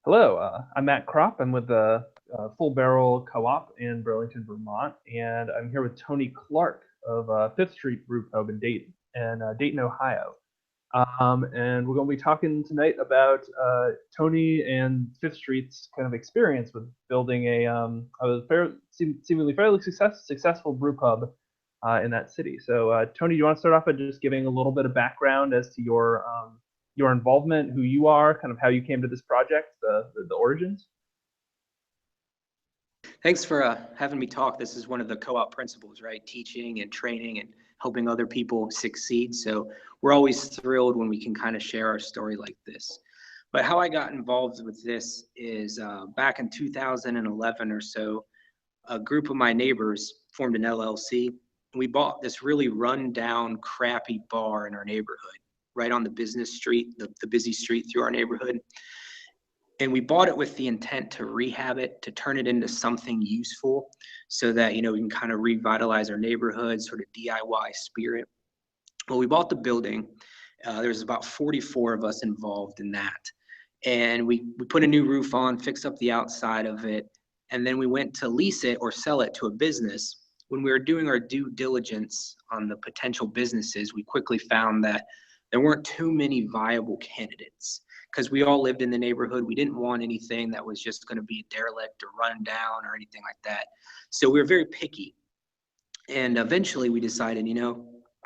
Hello, I'm Matt Kropp. I'm with the Full Barrel Co-op in Burlington, Vermont, and I'm here with Tony Clark of Fifth Street Brewpub in Dayton, Ohio. And we're going to be talking tonight about Tony and Fifth Street's kind of experience with building seemingly fairly successful brew pub in that city. So, Tony, do you want to start off by just giving a little bit of background as to your involvement, who you are, kind of how you came to this project, the origins? Thanks for having me talk. This is one of the co-op principles, right? Teaching and training and helping other people succeed. So we're always thrilled when we can kind of share our story like this. But how I got involved with this is back in 2011 or so, a group of my neighbors formed an LLC. And we bought this really run-down, crappy bar in our neighborhood, right on the business street, the busy street through our neighborhood. And we bought it with the intent to rehab it, to turn it into something useful so that, we can kind of revitalize our neighborhood, sort of DIY spirit. Well, we bought the building. There's about 44 of us involved in that. And we put a new roof on, fixed up the outside of it, and then we went to lease it or sell it to a business. When we were doing our due diligence on the potential businesses, we quickly found that there weren't too many viable candidates because we all lived in the neighborhood. We didn't want anything that was just going to be a derelict or run down or anything like that. So we were very picky. And eventually we decided,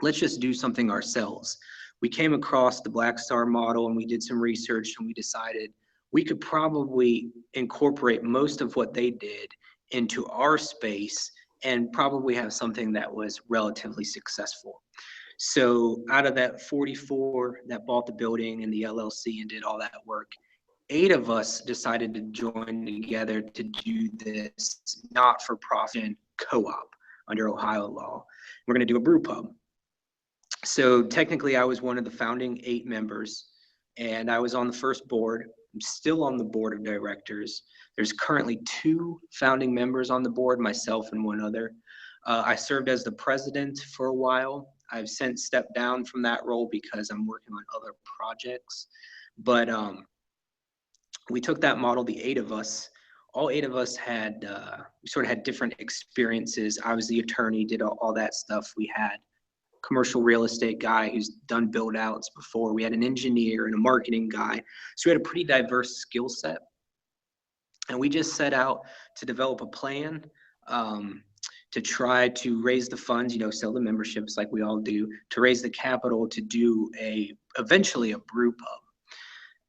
let's just do something ourselves. We came across the Black Star model and we did some research and we decided we could probably incorporate most of what they did into our space and probably have something that was relatively successful. So out of that 44 that bought the building and the LLC and did all that work, 8 of us decided to join together to do this not-for-profit co-op under Ohio law. We're going to do a brew pub. So technically I was one of the founding 8 members and I was on the first board. I'm still on the board of directors. There's currently 2 founding members on the board, myself and one other. I served as the president for a while. I've since stepped down from that role because I'm working on other projects. But we took that model, the 8 of us, all 8 of us had, we sort of had different experiences. I was the attorney, did all that stuff. We had a commercial real estate guy who's done build outs before. We had an engineer and a marketing guy. So we had a pretty diverse skill set. And we just set out to develop a plan to try to raise the funds, sell the memberships like we all do, to raise the capital to do eventually a brew pub.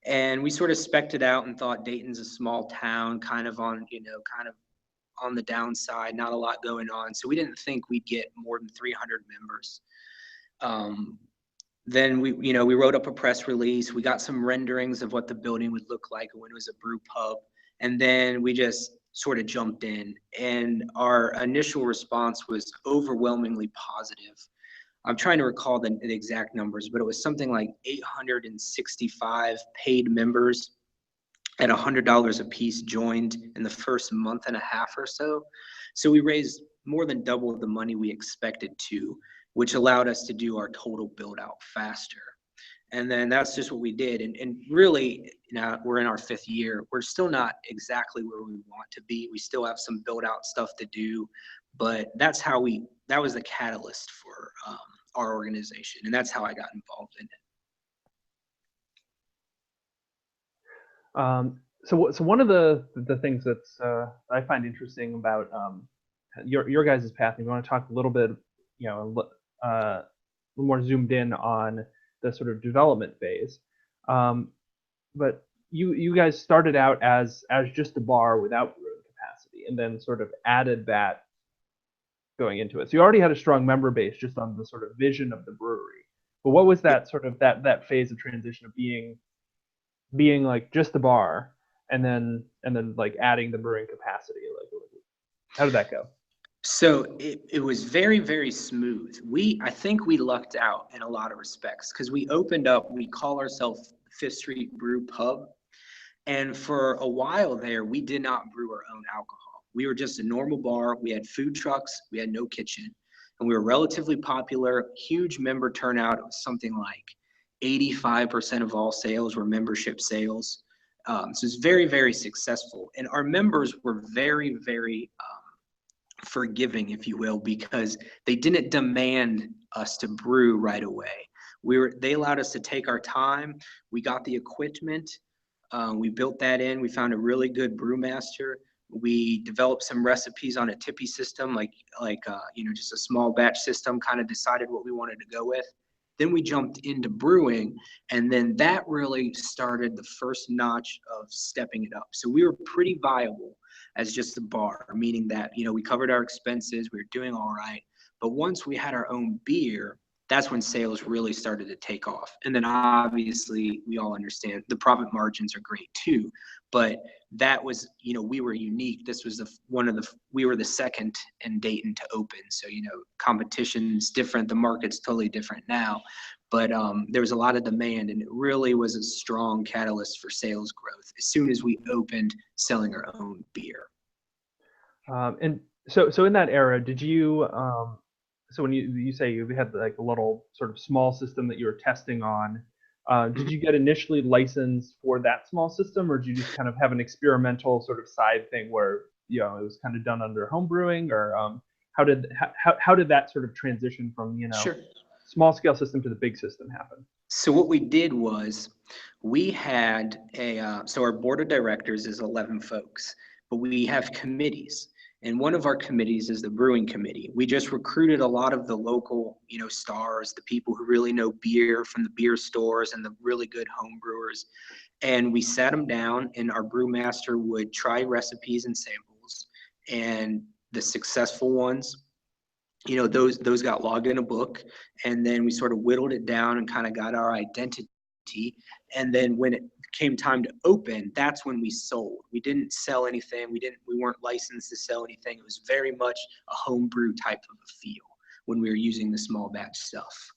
And we sort of spec'd it out and thought Dayton's a small town, kind of on the downside, not a lot going on. So we didn't think we'd get more than 300 members. Then we wrote up a press release. We got some renderings of what the building would look like when it was a brew pub. And then we just sort of jumped in, and our initial response was overwhelmingly positive. I'm trying to recall the exact numbers, but it was something like 865 paid members at $100 a piece joined in the first month and a half or so. So we raised more than double the money we expected to, which allowed us to do our total build out faster. And then that's just what we did. And really, now we're in our 5th year. We're still not exactly where we want to be. We still have some build out stuff to do, but that was the catalyst for our organization. And that's how I got involved in it. So one of the things that's I find interesting about your guys' path, and we want to talk a little bit, a little more zoomed in on the sort of development phase. But you guys started out as just a bar without brewing capacity, and then sort of added that going into it. So you already had a strong member base just on the sort of vision of the brewery. But what was that sort of that phase of transition of being like just the bar and then like adding the brewing capacity? Like, how did that go? So it was very, very smooth. I think we lucked out in a lot of respects because we opened up, we call ourselves Fifth Street Brewpub. And for a while there, we did not brew our own alcohol. We were just a normal bar. We had food trucks. We had no kitchen. And we were relatively popular, huge member turnout. It was something like 85% of all sales were membership sales. So it's very, very successful. And our members were very, very forgiving, if you will, because they didn't demand us to brew right away. They allowed us to take our time. We got the equipment. We built that in. We found a really good brewmaster. We developed some recipes on a tippy system, just a small batch system, kind of decided what we wanted to go with. Then we jumped into brewing, and then that really started the first notch of stepping it up. So we were pretty viable as just a bar, meaning that, we covered our expenses, we were doing all right. But once we had our own beer, that's when sales really started to take off. And then obviously we all understand the profit margins are great too, but that was, we were unique. This was we were the second in Dayton to open. So, competition's different. The market's totally different now, but there was a lot of demand, and it really was a strong catalyst for sales growth as soon as we opened selling our own beer. And so in that era, did you, so when you say you had like a little sort of small system that you were testing on, did you get initially licensed for that small system, or did you just kind of have an experimental sort of side thing where it was kind of done under home brewing, or how did that sort of transition from Sure. small scale system to the big system happen? So what we did was we had so our board of directors is 11 folks, but we have committees. And one of our committees is the brewing committee. We just recruited a lot of the local, stars, the people who really know beer from the beer stores and the really good home brewers. And we sat them down, and our brewmaster would try recipes and samples. And the successful ones, those got logged in a book. And then we sort of whittled it down and kind of got our identity. And then when it came time to open, that's when we sold. We didn't sell anything. We weren't licensed to sell anything. It was very much a homebrew type of a feel when we were using the small batch stuff.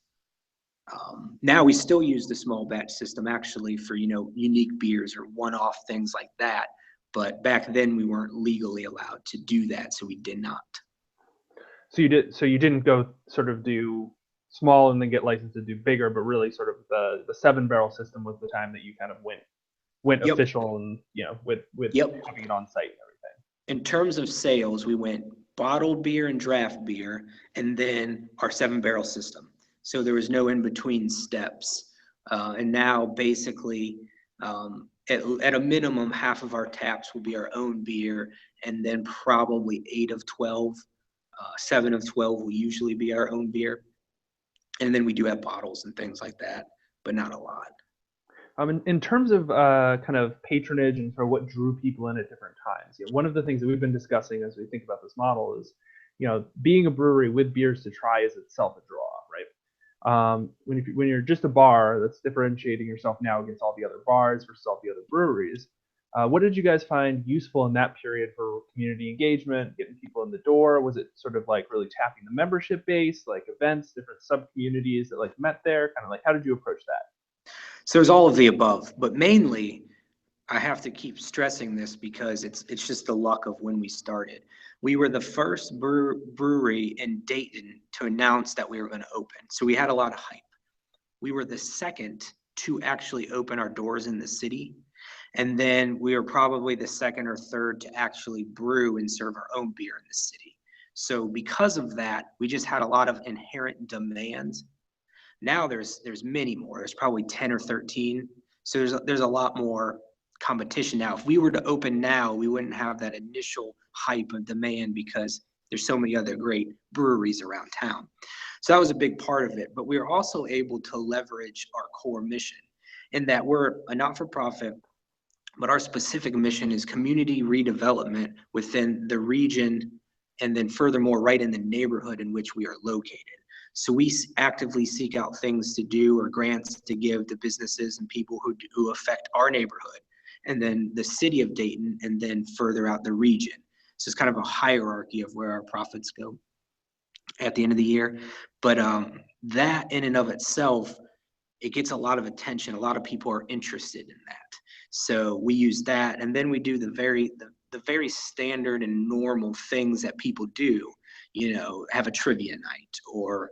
Now we still use the small batch system actually for, unique beers or one-off things like that. But back then we weren't legally allowed to do that, so we did not. So you didn't go sort of do small and then get licensed to do bigger, but really sort of the 7-barrel system was the time that you kind of went Yep. official and with Yep. having it on site and everything. In terms of sales, we went bottled beer and draft beer, and then our 7-barrel system. So there was no in between steps. And now basically, at a minimum, half of our taps will be our own beer, and then probably 8 of 12, 7 of 12 will usually be our own beer. And then we do have bottles and things like that, but not a lot. In terms of kind of patronage and sort of what drew people in at different times, one of the things that we've been discussing as we think about this model is, being a brewery with beers to try is itself a draw, right? When you're just a bar that's differentiating yourself now against all the other bars versus all the other breweries, what did you guys find useful in that period for community engagement, getting people in the door? Was it sort of like really tapping the membership base, like events, different sub-communities that like met there? Kind of like, how did you approach that? So there's all of the above, but mainly I have to keep stressing this because it's just the luck of when we started. We were the first brewery in Dayton to announce that we were going to open. So we had a lot of hype. We were the second to actually open our doors in the city. And then we were probably the second or third to actually brew and serve our own beer in the city. So because of that, we just had a lot of inherent demands. Now there's many more. There's probably 10 or 13. So there's a lot more competition now. If we were to open now, we wouldn't have that initial hype of demand because there's so many other great breweries around town. So that was a big part of it. But we were also able to leverage our core mission in that we're a not-for-profit, but our specific mission is community redevelopment within the region, and then furthermore, right in the neighborhood in which we are located. So we actively seek out things to do or grants to give to businesses and people who affect our neighborhood, and then the city of Dayton, and then further out the region. So it's kind of a hierarchy of where our profits go at the end of the year. But that in and of itself, it gets a lot of attention. A lot of people are interested in that. So we use that, and then we do the very standard and normal things that people do, have a trivia night or,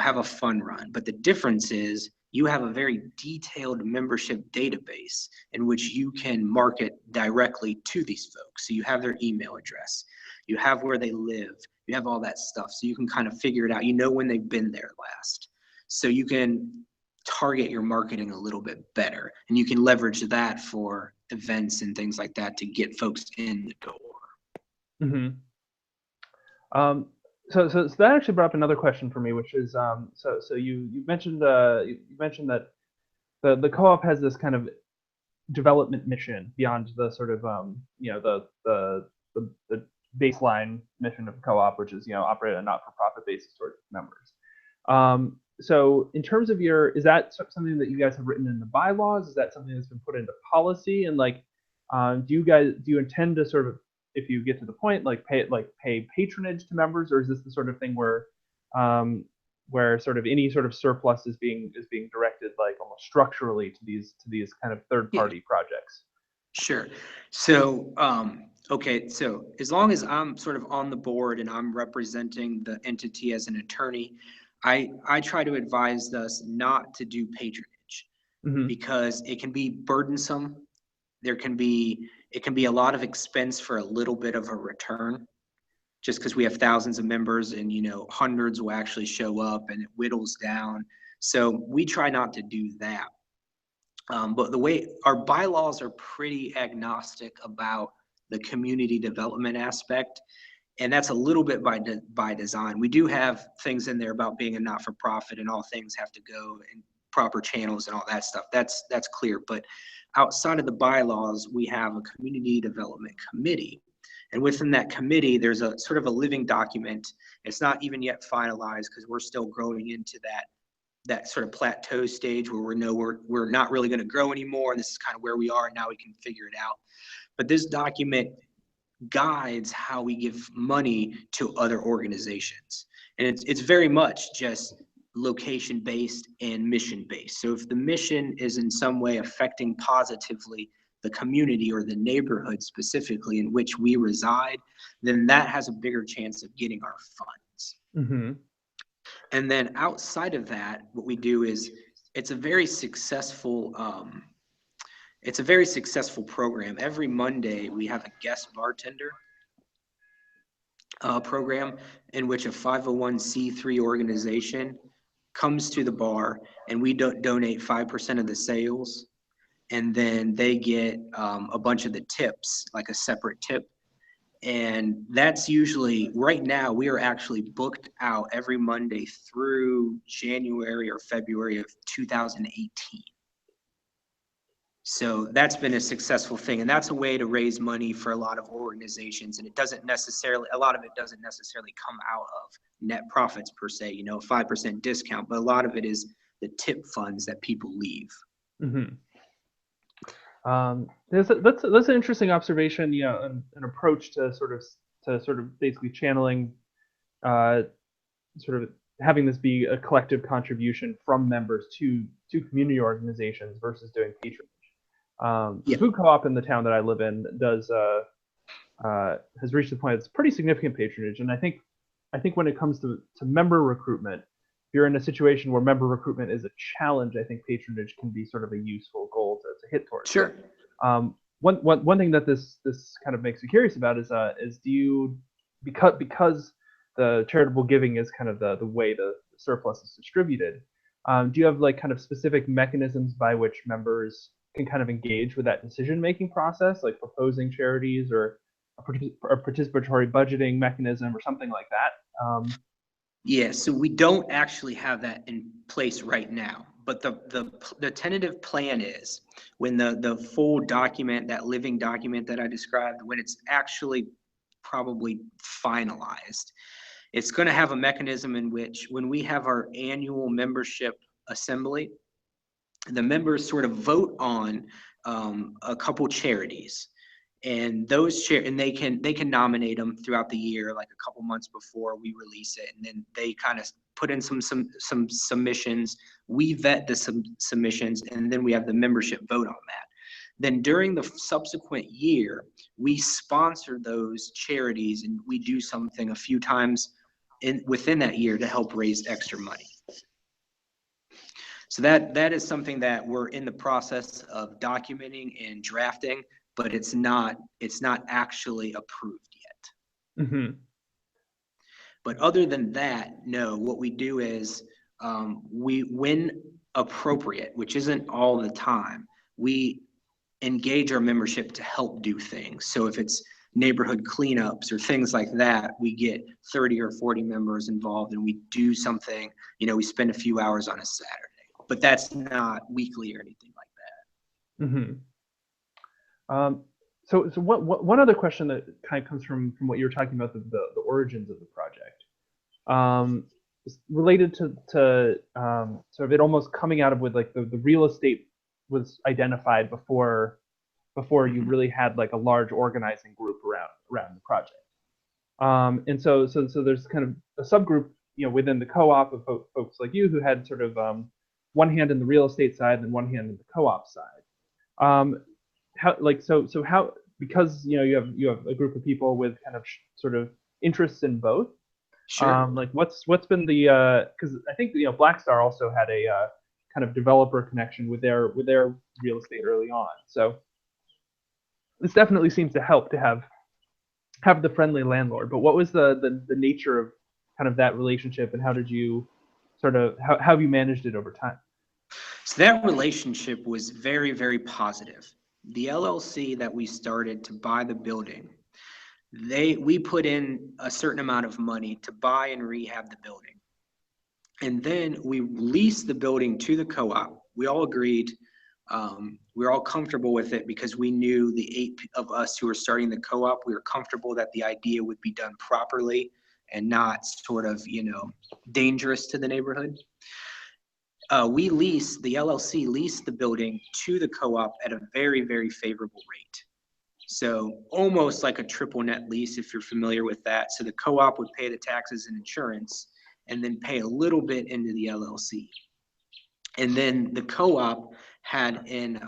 have a fun run. But the difference is, you have a very detailed membership database in which you can market directly to these folks. So you have their email address, you have where they live, you have all that stuff. So you can kind of figure it out. You know when they've been there last. So you can target your marketing a little bit better, and you can leverage that for events and things like that to get folks in the door. Mm-hmm. So that actually brought up another question for me, which is so you mentioned that the co-op has this kind of development mission beyond the sort of the baseline mission of co-op, which is operate on a not-for-profit basis towards members. So in terms of is that something that you guys have written in the bylaws? Is that something that's been put into policy? And do you intend to sort of, if you get to the point, pay patronage to members, or is this the sort of thing where sort of any sort of surplus is being directed almost structurally to these kind of third party projects? Sure. So okay, so as long as I'm sort of on the board and I'm representing the entity as an attorney, I try to advise us not to do patronage, Mm-hmm. because it can be burdensome. It can be a lot of expense for a little bit of a return, just because we have thousands of members and hundreds will actually show up and it whittles down. So we try not to do that. But the way our bylaws are pretty agnostic about the community development aspect, and that's a little bit by design. We do have things in there about being a not-for-profit, and all things have to go in proper channels and all that stuff. That's clear. But outside of the bylaws, we have a community development committee, and within that committee, there's a sort of a living document. It's not even yet finalized because we're still growing into that sort of plateau stage where we're not really going to grow anymore, and this is kind of where we are, and now we can figure it out. But this document guides how we give money to other organizations, and it's very much just location based and mission based. So if the mission is in some way affecting positively the community or the neighborhood specifically in which we reside, then that has a bigger chance of getting our funds. Mm-hmm. And then outside of that, what we do is it's a very successful program. Every Monday we have a guest bartender program in which a 501c3 organization comes to the bar, and we donate 5% of the sales, and then they get a bunch of the tips, like a separate tip. And that's usually, right now, we are actually booked out every Monday through January or February of 2018. So that's been a successful thing. And that's a way to raise money for a lot of organizations. And a lot of it doesn't necessarily come out of net profits per se, 5% discount, but a lot of it is the tip funds that people leave. Mm-hmm. That's an interesting observation, an approach to sort of basically channeling, sort of having this be a collective contribution from members to community organizations versus doing patronage. The food co-op in the town that I live in has reached the point it's pretty significant patronage, and I think when it comes to member recruitment, if you're in a situation where member recruitment is a challenge, I think patronage can be sort of a useful goal to hit towards. Sure. One thing that this kind of makes me curious about is do you, because the charitable giving is kind of the way the surplus is distributed, do you have kind of specific mechanisms by which members can kind of engage with that decision-making process, like proposing charities or a participatory budgeting mechanism or something like that? Yeah, so we don't actually have that in place right now, but the tentative plan is when the full document, that living document that I described, when it's actually probably finalized, it's going to have a mechanism in which when we have our annual membership assembly, the members sort of vote on a couple charities, and and they can nominate them throughout the year, like a couple months before we release it, and then they kind of put in some submissions. We vet the submissions, and then we have the membership vote on that. Then during the subsequent year, we sponsor those charities, and we do something a few times within that year to help raise extra money. So that is something that we're in the process of documenting and drafting, but it's not actually approved yet. Mm-hmm. But other than that, no, what we do is we, when appropriate, which isn't all the time, we engage our membership to help do things. So if it's neighborhood cleanups or things like that, we get 30 or 40 members involved and we do something, we spend a few hours on a Saturday, but that's not weekly or anything like that. Mm-hmm. So one other question that kind of comes from what you were talking about, the origins of the project, is related to sort of it almost coming out of with like the real estate was identified before you really had like a large organizing group around the project. And so there's kind of a subgroup, within the co-op of folks like you who had sort of one hand in the real estate side and one hand in the co-op side. How because you have a group of people with kind of sort of interests in both. Sure. Like what's been the because I think Black Star also had a kind of developer connection with their real estate early on. So this definitely seems to help to have the friendly landlord. But what was the nature of kind of that relationship, and how did you sort of how have you managed it over time? So that relationship was very, very positive. The LLC that we started to buy the building, we put in a certain amount of money to buy and rehab the building. And then we leased the building to the co-op. We all agreed. We were all comfortable with it because we knew the 8 of us who were starting the co-op, we were comfortable that the idea would be done properly and not sort of, dangerous to the neighborhood. The LLC leased the building to the co-op at a very, very favorable rate. So almost like a triple net lease, if you're familiar with that. So the co-op would pay the taxes and insurance and then pay a little bit into the LLC. And then the co-op had an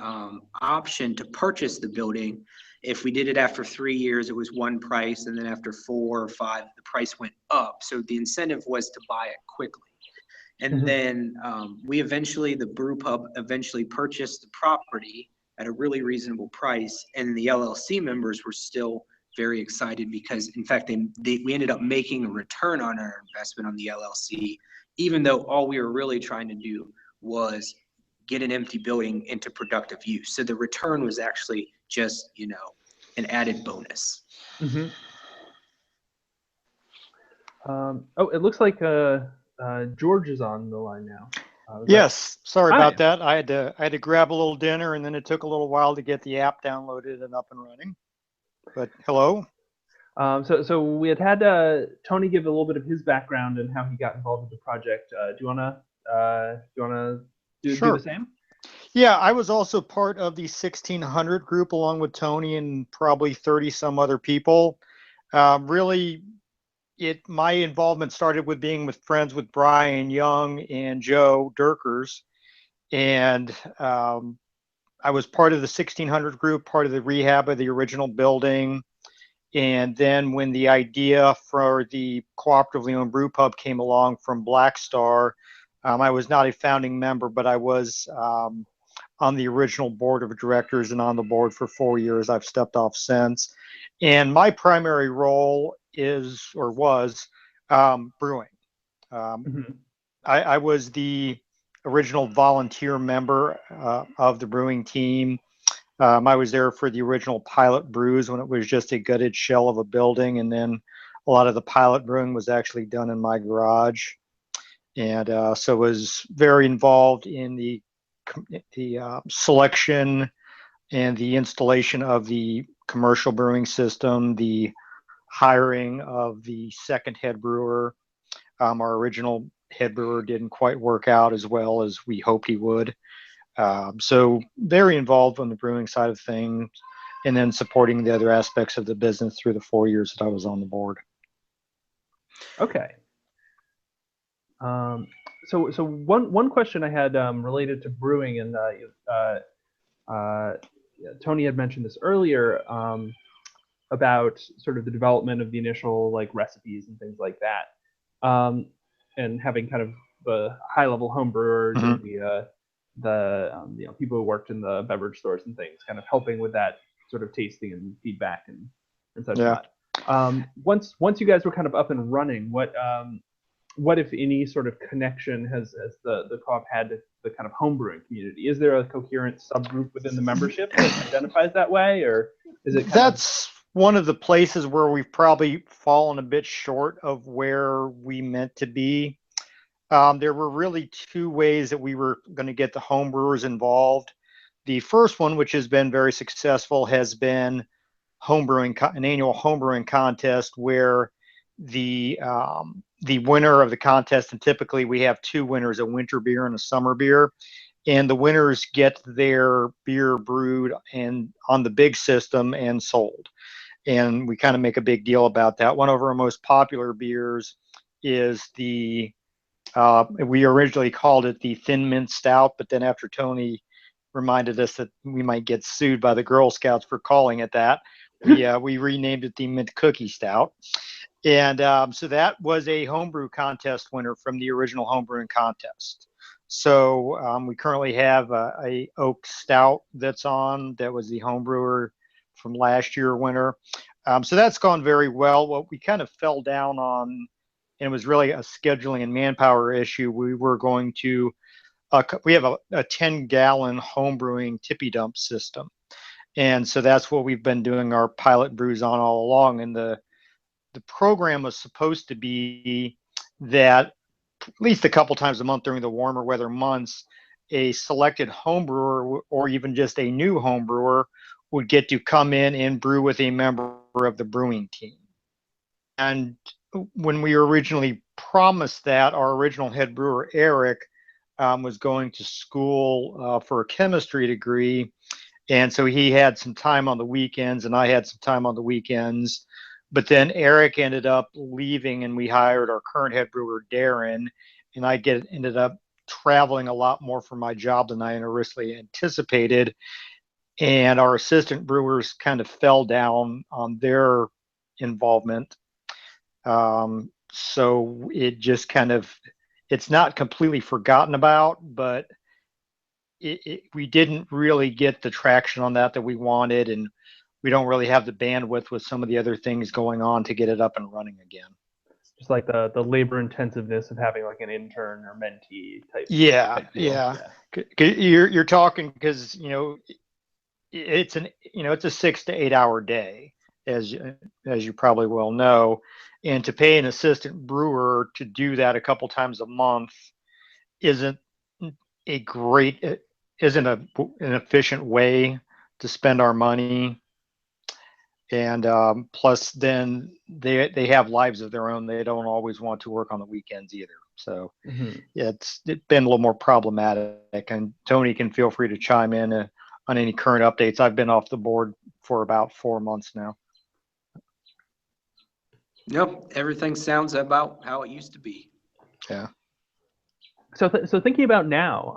option to purchase the building. If we did it after 3 years, it was one price. And then after 4 or 5, the price went up. So the incentive was to buy it quickly. And then the brew pub eventually purchased the property at a really reasonable price. And the LLC members were still very excited because, in fact, we ended up making a return on our investment on the LLC, even though all we were really trying to do was get an empty building into productive use. So the return was actually just, an added bonus. Mm-hmm. It looks like George is on the line now. Yes, sorry Hi. about that. I had to grab a little dinner, and then it took a little while to get the app downloaded and up and running. But hello. So we had Tony give a little bit of his background and how he got involved with the project. Do you wanna do Sure. the same? Yeah, I was also part of the 1600 group along with Tony and probably 30 some other people. Really, my involvement started with being with friends with Brian Young and Joe Dirkers, and I was part of the 1600 group, part of the rehab of the original building. And then when the idea for the cooperatively owned brew pub came along from Black Star, I was not a founding member, but I was on the original board of directors and on the board for 4 years. I've stepped off since. And my primary role was brewing. I was the original volunteer member of the brewing team. I was there for the original pilot brews when it was just a gutted shell of a building. And then a lot of the pilot brewing was actually done in my garage. And so was very involved in the selection and the installation of the commercial brewing system, the hiring of the second head brewer. Our original head brewer didn't quite work out as well as we hoped he would. So very involved on the brewing side of things, and then supporting the other aspects of the business through the 4 years that I was on the board. Okay. So one question I had related to brewing, and Tony had mentioned this earlier about sort of the development of the initial like recipes and things like that, and having kind of the high level home brewer doing people who worked in the beverage stores and things, kind of helping with that sort of tasting and feedback and such Yeah. not. Once you guys were kind of up and running, what if any sort of connection has the co-op had to the kind of homebrewing community? Is there a coherent subgroup within the membership that identifies that way, or is it That's one of the places where we've probably fallen a bit short of where we meant to be. There were really two ways that we were going to get the homebrewers involved. The first one, which has been very successful, has been an annual homebrewing contest where the winner of the contest, and typically we have two winners, a winter beer and a summer beer, and the winners get their beer brewed and on the big system and sold. And we kind of make a big deal about that. One of our most popular beers is we originally called it the Thin Mint Stout, but then after Tony reminded us that we might get sued by the Girl Scouts for calling it that, we renamed it the Mint Cookie Stout. And so that was a homebrew contest winner from the original homebrewing contest. So we currently have a oak stout that was the homebrewer from last year winner. So that's gone very well. What we kind of fell down on, and it was really a scheduling and manpower issue, we were going to, we have a 10-gallon homebrewing tippy dump system. And so that's what we've been doing our pilot brews on all along. And the program was supposed to be that at least a couple times a month during the warmer weather months, a selected homebrewer or even just a new homebrewer would get to come in and brew with a member of the brewing team. And when we originally promised that, our original head brewer, Eric, was going to school for a chemistry degree. And so he had some time on the weekends and I had some time on the weekends. But then Eric ended up leaving and we hired our current head brewer, Darren, and I ended up traveling a lot more for my job than I initially anticipated. And our assistant brewers kind of fell down on their involvement. So it just kind of, it's not completely forgotten about, but we didn't really get the traction on that we wanted. And we don't really have the bandwidth with some of the other things going on to get it up and running again. Just like the labor intensiveness of having like an intern or mentee type. Yeah, type deal. yeah. You're talking because it's a 6 to 8 hour day, as you probably well know, and to pay an assistant brewer to do that a couple times a month isn't an efficient way to spend our money. And plus then they have lives of their own. They don't always want to work on the weekends either. So it's been a little more problematic, and Tony can feel free to chime in on any current updates. I've been off the board for about 4 months now. Nope, everything sounds about how it used to be. Yeah. So thinking about now,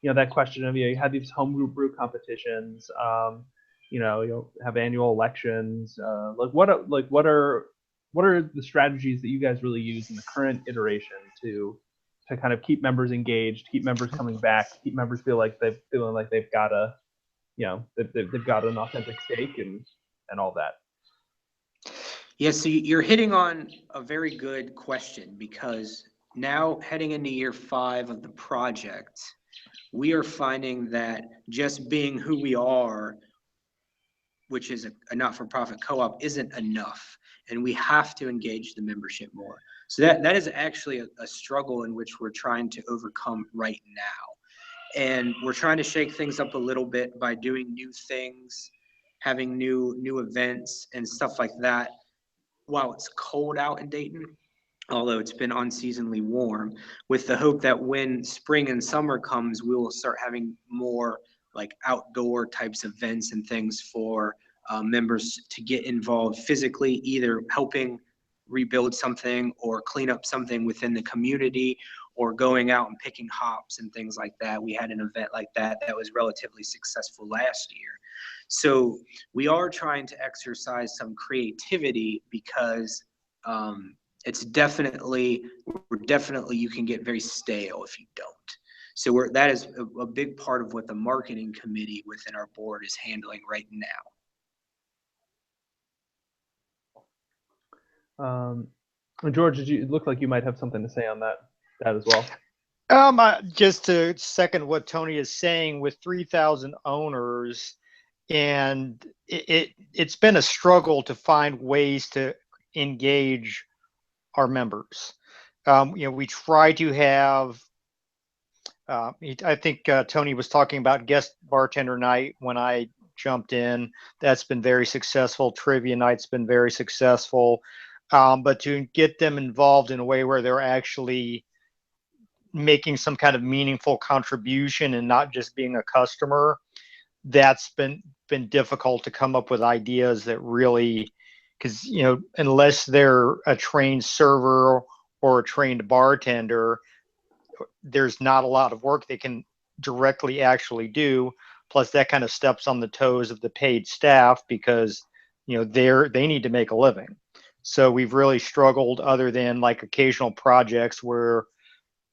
that question of you have these home brew competitions. You'll have annual elections. What are the strategies that you guys really use in the current iteration to kind of keep members engaged, keep members coming back, keep members feeling like they've got they've got an authentic stake and all that? Yeah, so you're hitting on a very good question, because now heading into year 5 of the project, we are finding that just being who we are, which is a not-for-profit co-op, isn't enough, and we have to engage the membership more. So that is actually a struggle in which we're trying to overcome right now. And we're trying to shake things up a little bit by doing new things, having new events and stuff like that while it's cold out in Dayton, although it's been unseasonably warm, with the hope that when spring and summer comes, we will start having more like outdoor types of events and things for members to get involved physically, either helping rebuild something or clean up something within the community, or going out and picking hops and things like that. We had an event like that was relatively successful last year. So we are trying to exercise some creativity, because it's definitely you can get very stale if you don't. So that is a big part of what the marketing committee within our board is handling right now. George, it look like you might have something to say on that as well? Just to second what Tony is saying, with 3,000 owners, and it's been a struggle to find ways to engage our members. We try to have, I think Tony was talking about guest bartender night when I jumped in. That's been very successful. Trivia night's been very successful. But to get them involved in a way where they're actually making some kind of meaningful contribution and not just being a customer, that's been difficult to come up with ideas that really, because unless they're a trained server or a trained bartender, there's not a lot of work they can directly actually do. Plus that kind of steps on the toes of the paid staff, because they need to make a living. So we've really struggled, other than like occasional projects where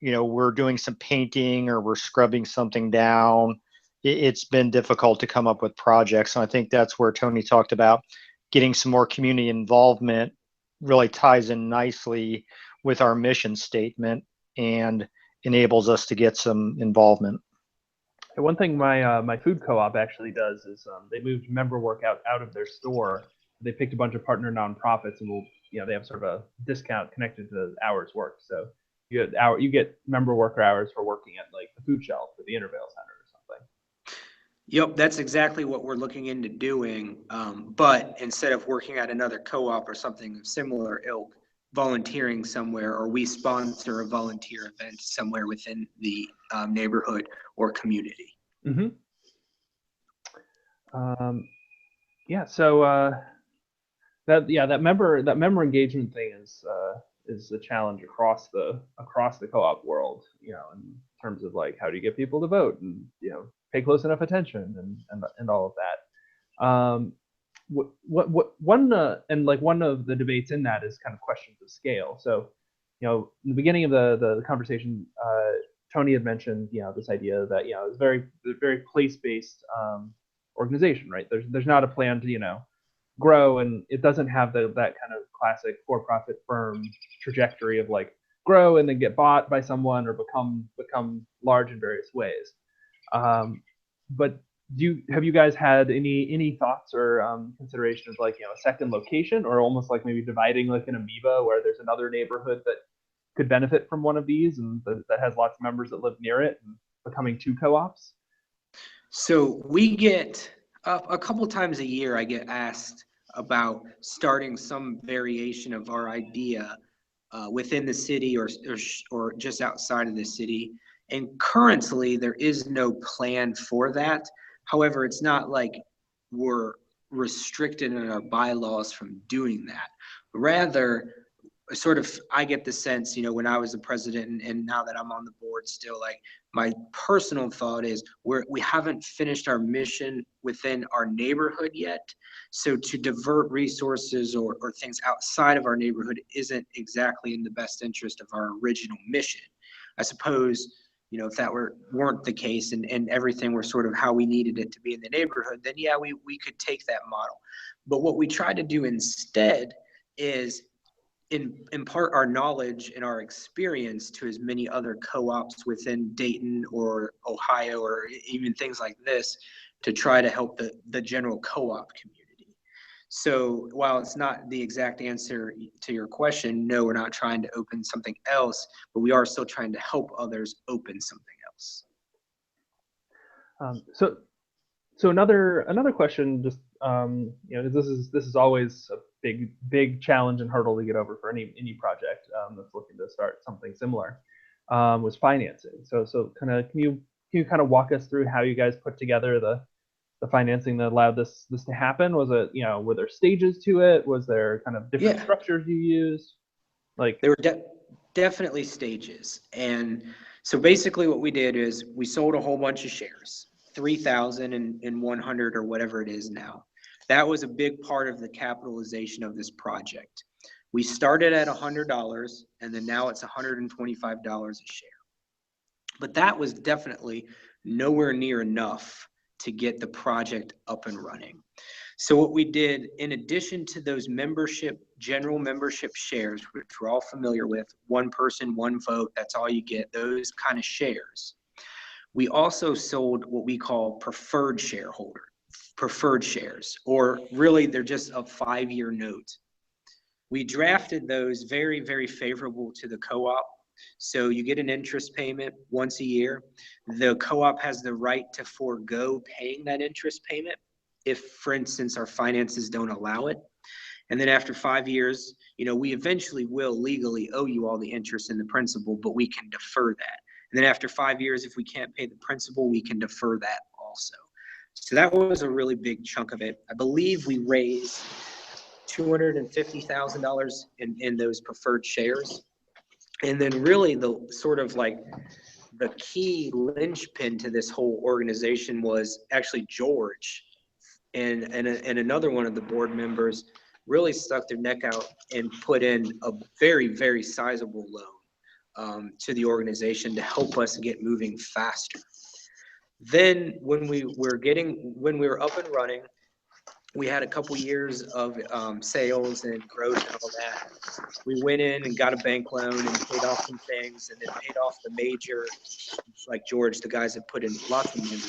we're doing some painting or we're scrubbing something down. It's been difficult to come up with projects. And I think that's where Tony talked about getting some more community involvement really ties in nicely with our mission statement and enables us to get some involvement. And one thing my food co-op actually does is they moved member work out of their store. They picked a bunch of partner nonprofits, and they have sort of a discount connected to hours worked. So you get member worker hours for working at like the food shelf or the Intervale Center or something. Yep, that's exactly what we're looking into doing. But instead of working at another co-op or something of similar ilk, volunteering somewhere, or we sponsor a volunteer event somewhere within the neighborhood or community. Mm-hmm. Yeah. So that member engagement thing is a challenge across the co-op world, in terms of like, how do you get people to vote and pay close enough attention and all of that. One of the debates in that is kind of questions of scale. So in the beginning of the conversation, Tony had mentioned this idea that it's very place-based organization, right? There's not a plan to grow, and it doesn't have that kind of classic for-profit firm trajectory of like grow and then get bought by someone or become large in various ways. But have you guys had any thoughts or consideration of like a second location, or almost like maybe dividing like an amoeba where there's another neighborhood that could benefit from one of these and that has lots of members that live near it, and becoming two co-ops? So we get a couple times a year, I get asked about starting some variation of our idea within the city or just outside of the city. And currently there is no plan for that. However, it's not like we're restricted in our bylaws from doing that. Rather, I get the sense, when I was the president and now that I'm on the board still, like my personal thought is we haven't finished our mission within our neighborhood yet. So to divert resources or things outside of our neighborhood isn't exactly in the best interest of our original mission. I suppose, if that weren't the case and everything were sort of how we needed it to be in the neighborhood, then yeah, we could take that model. But what we try to do instead is impart our knowledge and our experience to as many other co-ops within Dayton or Ohio or even things like this, to try to help the general co-op community. So while it's not the exact answer to your question, no, we're not trying to open something else, but we are still trying to help others open something else. So another question, just this is always a big challenge and hurdle to get over for any project that's looking to start something similar, was financing. So kind of can you kind of walk us through how you guys put together the financing that allowed this to happen? Was it were there stages to it? Was there kind of different structures you used? Like there were definitely stages. And so basically what we did is we sold a whole bunch of shares, 3,100 or whatever it is now. That was a big part of the capitalization of this project. We started at $100 and then now it's $125 a share. But that was definitely nowhere near enough to get the project up and running. So what we did, in addition to those general membership shares, which we're all familiar with, one person, one vote, that's all you get, those kind of shares. We also sold what we call preferred shares, or really they're just a 5-year note. We drafted those very, very favorable to the co-op. So you get an interest payment once a year. The co-op has the right to forego paying that interest payment if, for instance, our finances don't allow it. And then after 5 years, we eventually will legally owe you all the interest and the principal, but we can defer that. And then after 5 years, if we can't pay the principal, we can defer that also. So that was a really big chunk of it. I believe we raised $250,000 in those preferred shares. And then really the sort of like the key linchpin to this whole organization was actually George and another one of the board members really stuck their neck out and put in a very, very sizable loan to the organization to help us get moving faster. Then when we were up and running, we had a couple years of sales and growth and all that. We went in and got a bank loan and paid off some things, and then paid off the major, like George, the guys that put in lots of money,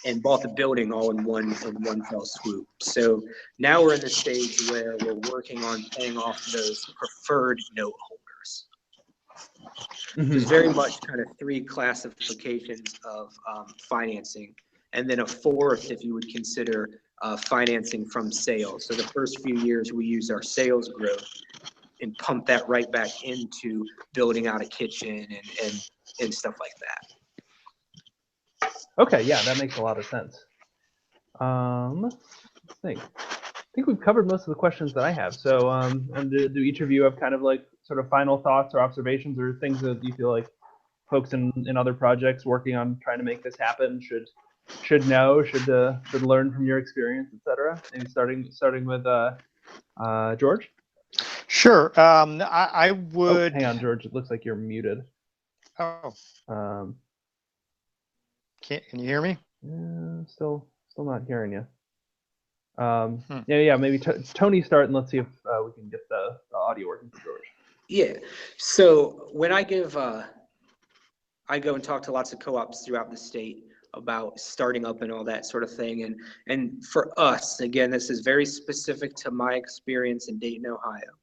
and bought the building all in one fell swoop. So now we're in the stage where we're working on paying off those preferred note holders. There's very much kind of 3 classifications of financing, and then a 4th if you would consider financing from sales. So the first few years we use our sales growth and pump that right back into building out a kitchen and stuff like that. Okay, yeah, that makes a lot of sense. Let's think. I think we've covered most of the questions that I have. So, and do each of you have kind of like sort of final thoughts or observations or things that you feel like folks in other projects working on trying to make this happen should know, should learn from your experience, etc.? And starting with George. Sure. I would. Oh, hang on, George. It looks like you're muted. Oh. Can you hear me? Still not hearing you. Yeah. Maybe Tony start, and let's see if we can get the audio working for George. Yeah. So when I go and talk to lots of co-ops throughout the state about starting up and all that sort of thing. And for us, again, this is very specific to my experience in Dayton, Ohio.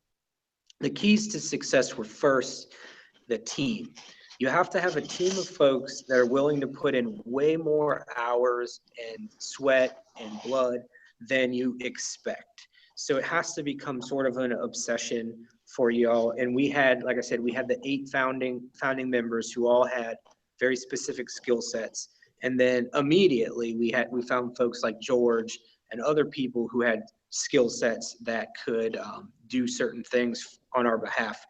The keys to success were first, the team. You have to have a team of folks that are willing to put in way more hours and sweat and blood than you expect. So it has to become sort of an obsession for y'all. And we had, like I said, we had the 8 founding members who all had very specific skill sets. And then immediately we found folks like George and other people who had skill sets that could do certain things on our behalf.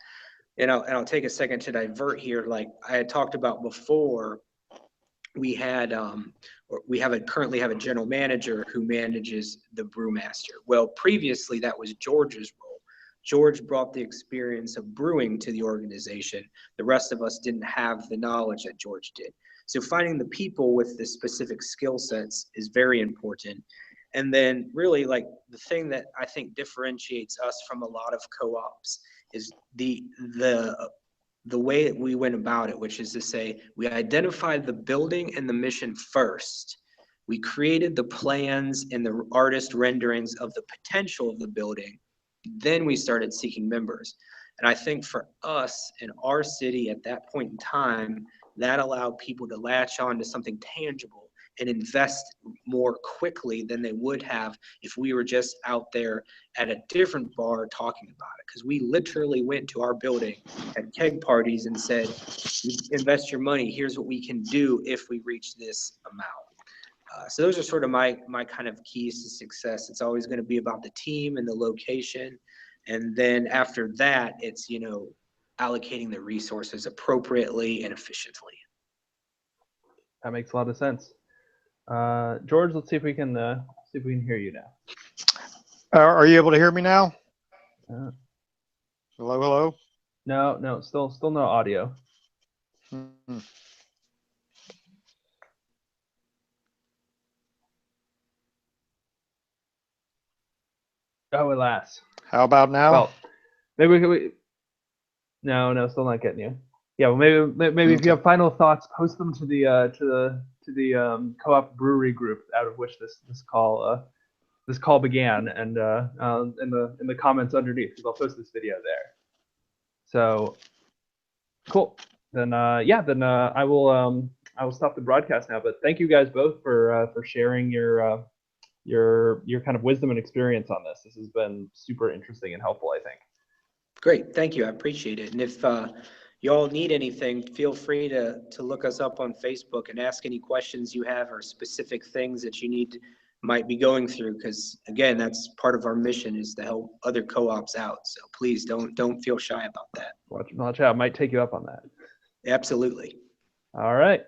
And I'll take a second to divert here. Like I had talked about before, we currently have a general manager who manages the brewmaster. Well, previously that was George's role. George brought the experience of brewing to the organization. The rest of us didn't have the knowledge that George did. So finding the people with the specific skill sets is very important. And then really like the thing that I think differentiates us from a lot of co-ops is the way that we went about it, which is to say we identified the building and the mission first. We created the plans and the artist renderings of the potential of the building. Then we started seeking members. And I think for us in our city at that point in time, that allowed people to latch on to something tangible and invest more quickly than they would have if we were just out there at a different bar talking about it. Because we literally went to our building at keg parties and said, invest your money, here's what we can do if we reach this amount. So those are sort of my kind of keys to success. It's always going to be about the team and the location. And then after that, it's, allocating the resources appropriately and efficiently. That makes a lot of sense. George, let's see if we can hear you now. Are you able to hear me now? Hello. No, still no audio. Oh, alas. How about now? Well, maybe no, still not getting you. Yeah, well, maybe if Okay. you have final thoughts, post them to the co-op brewery group out of which this call began, and in the comments underneath, because I'll post this video there. So cool. Then I will stop the broadcast now. But thank you guys both for sharing your kind of wisdom and experience on this. This has been super interesting and helpful, I think. Great, thank you. I appreciate it. And if you all need anything, feel free to look us up on Facebook and ask any questions you have or specific things that you might be going through. Because again, that's part of our mission, is to help other co-ops out. So please don't feel shy about that. Watch out, I might take you up on that. Absolutely. All right.